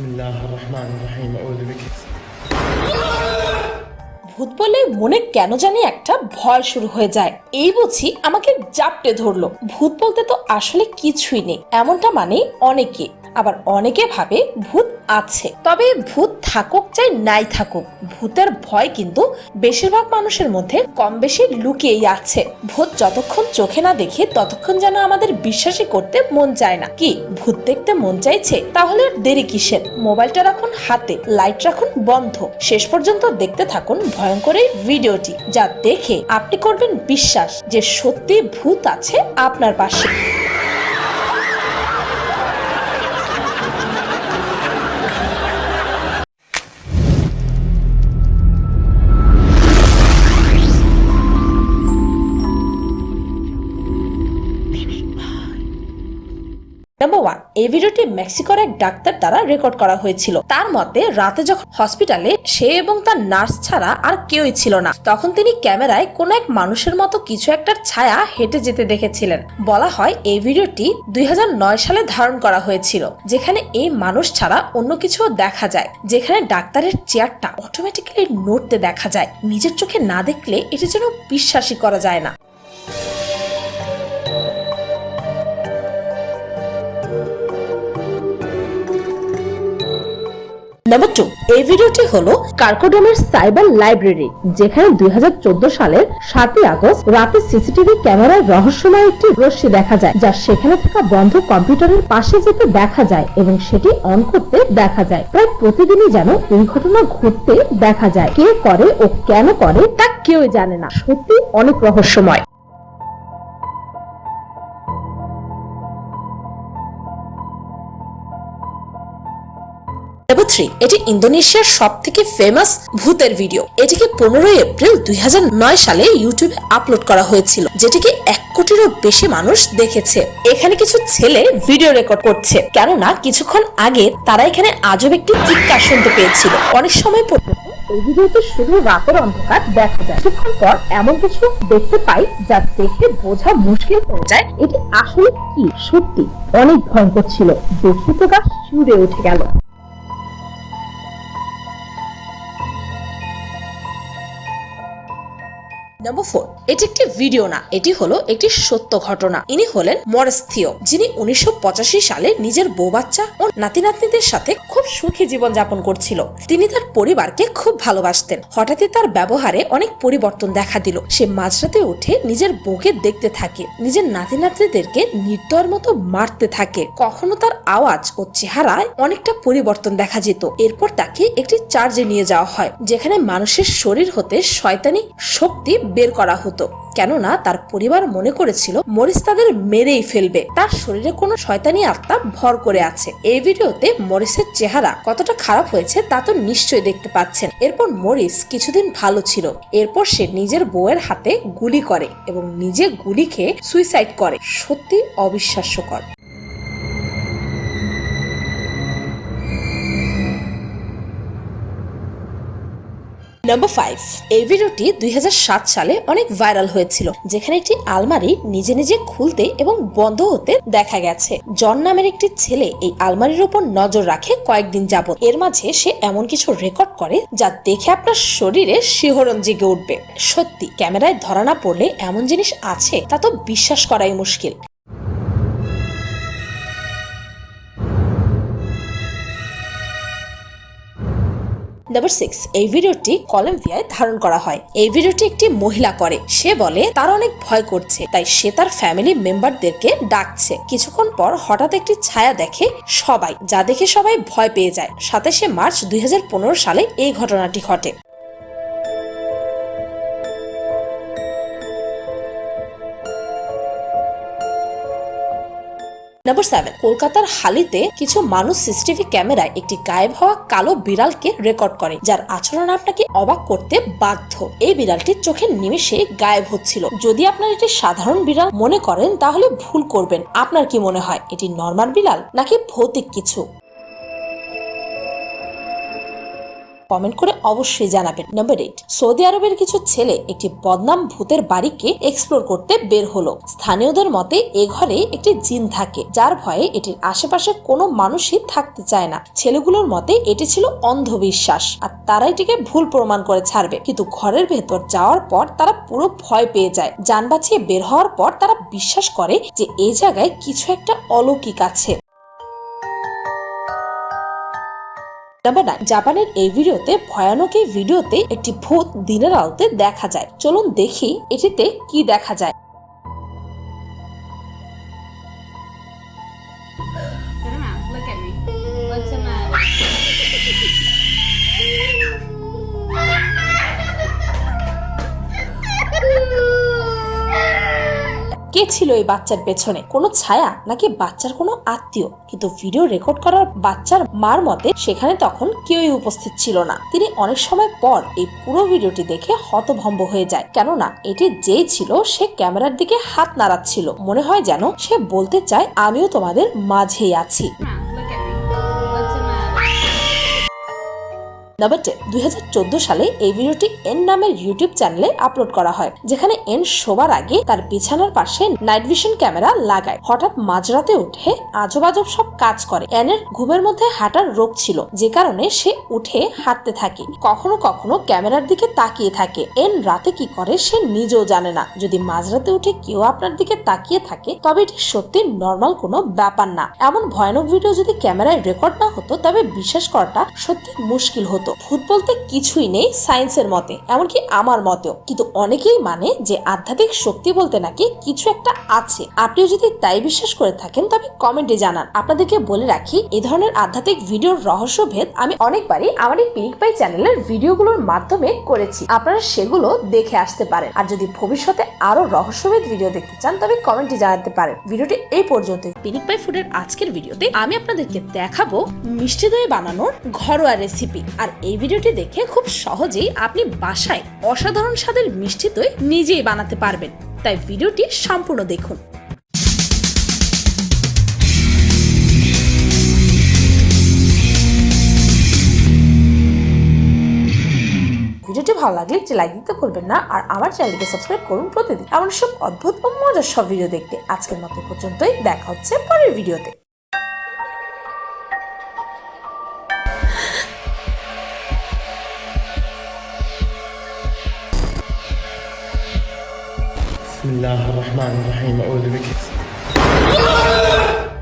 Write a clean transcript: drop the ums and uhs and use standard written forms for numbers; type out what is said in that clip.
বিসমিল্লাহির রহমানির রহিম আউযু বিকা। ভূত বলে মনে কেন জানি একটা ভয় শুরু হয়ে যায়। এই বুঝি আমাকে জাপটে ধরলো। ভূত বলতে তো আসলে কিছুই নেই, এমনটা মানে অনেকে। আবার অনেকে ভাবে ভূত আছে, তবে ভূত থাকুক চাই নাই থাকুক, ভূতের ভয় কিন্তু বেশিরভাগ মানুষের মধ্যে কম বেশি লুকিয়েই আছে। ভূত যতক্ষণ চোখে না দেখে ততক্ষণ যেন আমাদের বিশ্বাসই করতে মন চায় না। কি ভূত দেখতে মন চাইছে? তাহলে আর দেরি কিসের? মোবাইলটা রাখুন হাতে, লাইট রাখুন বন্ধ, শেষ পর্যন্ত দেখতে থাকুন ভয়ঙ্কর এই ভিডিওটি, যা দেখে আপনি করবেন বিশ্বাস যে সত্যি ভূত আছে আপনার পাশে। নাম্বার 1, এই ভিডিওটি মেক্সিকোর এক ডাক্তার দ্বারা রেকর্ড করা হয়েছিল। তার মতে রাতে যখন হসপিটালে সে এবং তার নার্স ছাড়া আর কেউই ছিল না, তখন তিনি ক্যামেরায় কোন এক মানুষের মতো কিছু একটার ছায়া হেঁটে যেতে দেখেছিলেন। বলা হয় এই ভিডিওটি 2009 সালে ধারণ করা হয়েছিল, যেখানে এই মানুষ ছাড়া অন্য কিছু দেখা যায়, যেখানে ডাক্তারের চেয়ারটা অটোমেটিক্যালি নড়তে দেখা যায়। নিজের চোখে না দেখলে এটা যেন বিশ্বাসই করা যায় না। নাম্বার 2, এই ভিডিওটি হলো কার্কোডমের সাইবার লাইব্রেরি, যেখানে 2014 সালের 7 আগস্ট রাতে সিসিটিভি ক্যামেরায় রহস্যময় একটি রশ্মি দেখা যায়, যা সেখানে থাকা বন্ধ কম্পিউটারের পাশে যেতে দেখা যায় এবং সেটি অন করতে দেখা যায়। প্রায় প্রতিদিনই যেন এই ঘটনা ঘটতে দেখা যায়। কে করে ও কেন করে তা কেউ জানে না। সত্যি অনেক রহস্যময়। নাম্বার 3, এটি ইন্দোনেশিয়ার সব থেকে ফেমাস ভূতের ভিডিও। এটিকে 15 এপ্রিল 2009 সালে ইউটিউবে আপলোড করা হয়েছিল, যেটিকে 1 কোটিরও বেশি মানুষ দেখেছে। এখানে কিছু ছেলে ভিডিও রেকর্ড করছে, কেননা কিছুক্ষণ আগে তারা এখানে আজব একটি চিৎকার শুনতে পেয়েছিল। অনেক সময় পর্যন্ত এই ভিডিওতে শুধু রাতের অন্ধকার দেখা যায়। কিছুক্ষণ পর এমন কিছু দেখতে পাই যা দেখে বোঝা মুশকিল হয়ে যায় এটি আসলে কি। সত্যি অনেক ভয়ঙ্কর ছিল, দেখে তো গা শিউরে উঠে গেল। নাম্বার 4, এটি একটি ভিডিও না, এটি হলো একটি সত্য ঘটনা। ইনি হলেন মরিস থিও, যিনি 1985 সালে নিজের বউ বাচ্চা ও নাতি নাতনিদের সাথে খুব সুখী জীবন যাপন করছিল। তিনি তার পরিবারকে খুব ভালোবাসতেন। হঠাৎই তার ব্যবহারে অনেক পরিবর্তন দেখা দিল। সে মাঝরাতে উঠে নিজের বউকে দেখতে থাকে, নিজের নাতি নাতনিদেরকে নির্দয়ের মতো মারতে থাকে। কখনো তার আওয়াজ ও চেহারায় অনেকটা পরিবর্তন দেখা যেত। এরপর তাকে একটি চার্জে নিয়ে যাওয়া হয়, যেখানে মানুষের শরীর হতে শয়তানি শক্তি বের করা হতো, কেননা তার পরিবার মনে করেছিল মরিস তাদের মেরেই ফেলবে। তার শরীরে কোনো শয়তানি আত্মা ভর করে আছে। এই ভিডিওতে মরিসের চেহারা কতটা খারাপ হয়েছে তা তো নিশ্চয়ই দেখতে পাচ্ছেন। এরপর মরিস কিছুদিন ভালো ছিল, এরপর সে নিজের বউয়ের হাতে গুলি করে এবং নিজে গুলি খেয়ে সুইসাইড করে। সত্যি অবিশ্বাস্যকর। নাম্বার 5, এই ভিডিওটি 2007 সালে অনেক ভাইরাল হয়েছিল, যেখানে একটি আলমারি নিজে নিজে খুলতে এবং বন্ধ হতে দেখা গেছে। জন নামের একটি ছেলে এই আলমারির উপর নজর রাখে কয়েকদিন যাবত। এর মাঝে সে এমন কিছু রেকর্ড করে যা দেখে আপনার শরীরে শিহরণ জেগে উঠবে। সত্যি ক্যামেরায় ধরা না পড়লে এমন জিনিস আছে তা তো বিশ্বাস করাই মুশকিল। নাম্বার 6, এই ভিডিওটি কলম্বিয়ায় ধারণ করা হয়। এই ভিডিওটি একটি মহিলা করে। সে বলে তার অনেক ভয় করছে, তাই সে তার ফ্যামিলি মেম্বারদেরকে ডাকছে। কিছুক্ষণ পর হঠাৎ একটি ছায়া দেখে সবাই, যা দেখে সবাই ভয় পেয়ে যায়। 27 মার্চ 2015 সালে এই ঘটনাটি ঘটে। নাম্বার 7, কলকাতার হালিতে কিছু মানুষ সিসিটিভি ক্যামেরায় একটি গায়েব হওয়া কালো বিড়ালকে রেকর্ড করে, যার আচরণ আপনাকে অবাক করতে বাধ্য। এই বিড়ালটি চোখের নিমেষে গায়েব হচ্ছিল। যদি আপনার এটি সাধারণ বিড়াল মনে করেন তাহলে ভুল করবেন। আপনার কি মনে হয় এটি নরমাল বিড়াল নাকি ভৌতিক কিছু? কমেন্ট করে অবশ্যই জানাবেন। নাম্বার 8, সৌদি আরবের কিছু ছেলে একটি বদনাম ভূতের বাড়িকে এক্সপ্লোর করতে বের হলো। স্থানীয়দের মতে এ ঘরে একটি জিন থাকে, যার ভয়ে এটির আশেপাশে কোনো মানুষই থাকতে চায় না। ছেলেগুলোর মতে এটি ছিল অন্ধবিশ্বাস আর তারা এটিকে ভুল প্রমাণ করে ছাড়বে, কিন্তু ঘরের ভেতর যাওয়ার পর তারা পুরো ভয় পেয়ে যায়। যান বাঁচিয়ে বের হওয়ার পর তারা বিশ্বাস করে যে এই জায়গায় কিছু একটা অলৌকিক আছে। নাম্বার 9, জাপানের এই ভিডিওতে ভয়ানক এই ভিডিওতে একটি ভূত দিনের আলোতে দেখা যায়। চলুন দেখি এটিতে কি দেখা যায়। Look at me. What's the matter? কে ছিল এই বাচ্চার পেছনে? কোনো ছায়া নাকি বাচ্চার কোনো আত্মীয়? কিন্তু ভিডিও রেকর্ড করার বাচ্চার মার মতে সেখানে তখন কেউই উপস্থিত ছিল না। তিনি অনেক সময় পর এই পুরো ভিডিওটি দেখে হতভম্ব হয়ে যায়, কেননা এটি যেই ছিল সে ক্যামেরার দিকে হাত নাড়াচ্ছিল। মনে হয় যেন সে বলতে চায় আমিও তোমাদের মাঝেই আছি। Look at me. What's the matter? Number 10, 2014 সালে এই ভিডিওটি এন নামের ইউটিউব চ্যানেলে আপলোড করা হয়, যেখানে এন শোবার আগে তার বিছানার পাশে নাইট ভিশন ক্যামেরা লাগায়। হঠাৎ মাঝরাতে উঠে আজব আজব সব কাজ করে। এনের ঘুমের মধ্যে হাঁটার রোগ ছিল, যে কারণে সে উঠে হাঁটতে থাকে। কখনো কখনো ক্যামেরার দিকে তাকিয়ে থাকে। এন রাতে কি করে সে নিজেও জানে না। যদি মাঝরাতে উঠে কেউ আপনার দিকে তাকিয়ে থাকে তবে এটি সত্যি নর্মাল কোনো ব্যাপার না। এমন ভয়ানক ভিডিও যদি ক্যামেরায় রেকর্ড না হতো তবে বিশ্বাস করাটা সত্যি মুশকিল হতো। ভূত বলতে কিছুই নেই সায়েন্সের মতে, এমনকি আমার মতেও। কিন্তু অনেকেই মানে যে আধ্যাত্মিক শক্তি বলতে নাকি কিছু একটা আছে। আপনিও যদি তাই বিশ্বাস করে থাকেন তবে কমেন্টে জানান। আপনাদেরকে বলে রাখি, এই ধরনের আধ্যাত্মিক ভিডিওর রহস্যভেদ আমি অনেকবারই আমার এই পিনিক পাই চ্যানেলের ভিডিওগুলোর মাধ্যমে করেছি। আপনারা সেগুলো দেখে আসতে পারেন। আর যদি ভবিষ্যতে আরো রহস্যভেদ ভিডিও দেখতে চান তবে কমেন্টে জানাতে পারেন। ভিডিওটি এই পর্যন্ত। পিনিক পাই ফুডের আজকের ভিডিওতে আমি আপনাদেরকে দেখাবো মিষ্টি দই বানানোর ঘরোয়া রেসিপি। আর এই ভিডিওটি দেখে খুব সহজেই আপনি বাসায় অসাধারণ স্বাদের মিষ্টি দই নিজেই বানাতে পারবেন। তাই ভিডিওটি সম্পূর্ণ দেখুন। ভিডিওটি ভালো লাগলে একটি লাইক দিতে ভুলবেন না, আর আমার চ্যানেলকে সাবস্ক্রাইব করুন প্রতিদিন এমন সব অদ্ভুত ও মজার সব ভিডিও দেখতে। আজকের মতো পর্যন্তই, দেখা হচ্ছে পরের ভিডিওতে। بسم الله الرحمن الرحيم أعوذ بك